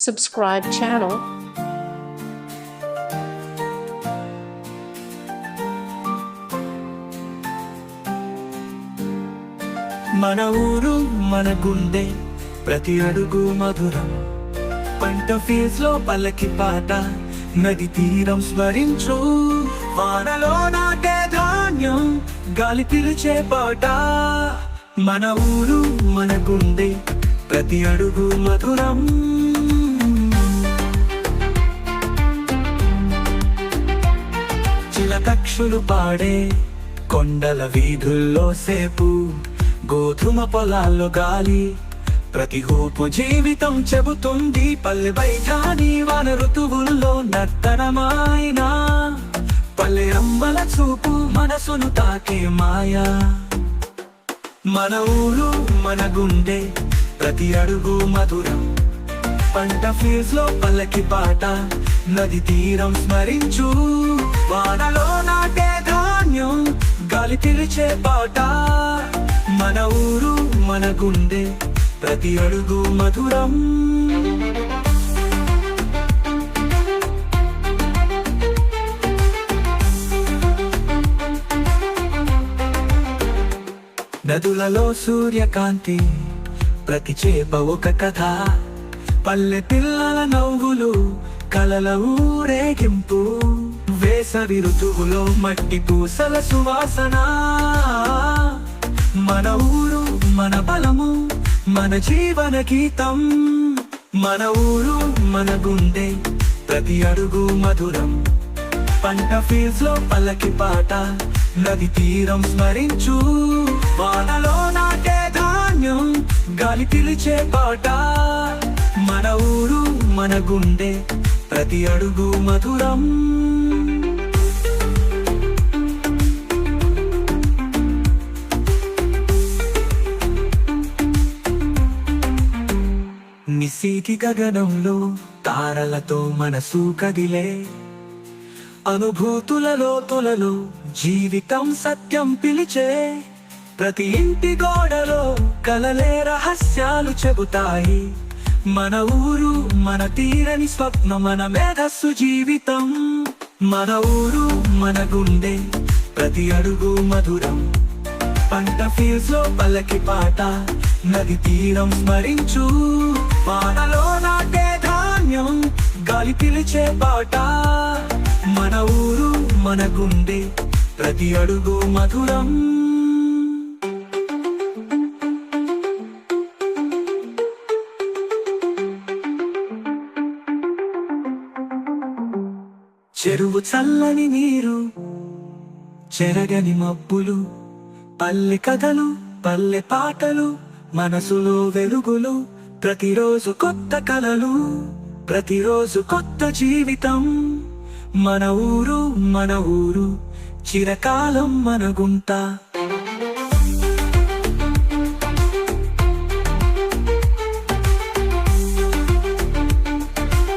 subscribe channel. మన ఊరు మన గుండె ప్రతి అడుగు మధురం పంట ఫీల్స్ లో పల్లకి పాట నది తీరం స్మరించు వానలో నాటే ధాన్యం గాలి పిలిచే పాట మన ఊరు మన గుండె ప్రతి అడుగు మధురం చిలకక్షులు పాడే కొండల వీధుల్లో సేపు గోధుమ పొలాల్లో గాలి ప్రతి హోపు జీవితం చెబుతుంది పల్లె బయటాని వాన ఋతువుల్లో నర్తనమాయన పల్లె అమ్మల చూపు మనసును తాకే మాయా మన ఊరు మన గుండె ప్రతి అడుగు మధురం పంట ఫీల్స్ లో పల్లకి పాట నది తీరం స్మరించు వానలో నాటే ధాన్యం గాలి పిలిచే పాట మన ఊరు మన గుండె ప్రతి అడుగు మధురం నదులలో సూర్యకాంతి ప్రతి చేప ఒక కథ పల్లె పిల్లల నవ్వులు కలల ఊరేగింపు వేసవి ఋతువులో మట్టి పూసల సువాసన మన ఊరు మన బలము మన జీవన గీతం మన ఊరు మన గుండె ప్రతి అడుగు మధురం పంట ఫీల్స్ లో పల్లకి పాట నది తీరం స్మరించు వానలో నాటే ధాన్యం గాలి పిలిచే పాట మన ఊరు మన గుండె ప్రతి అడుగు మధురం నిశీకి గగనంలో తారలతో మనసు కదిలే అనుభూతుల లోతులలో జీవితం సత్యం పిలిచే ప్రతి ఇంటి గోడలో కలలే రహస్యాలు చెబుతాయి మన ఊరు మన తీరని స్వప్నం మన మేధస్సు జీవితం మన ఊరు మన గుండె ప్రతి అడుగు మధురం పంట ఫీల్స్ లో పల్లకి పాట నది తీరం స్మరించు వానలో నాటే ధాన్యం గాలి పిలిచే పాట మన ఊరు మన గుండె ప్రతి అడుగు మధురం చెరువు చల్లని నీరు చెరగని మబ్బులు పల్లె కథలు పల్లె పాటలు మనసులో వెలుగులు ప్రతిరోజు కొత్త కలలు ప్రతిరోజు కొత్త జీవితం మన ఊరు చిరకాలం మన గుంట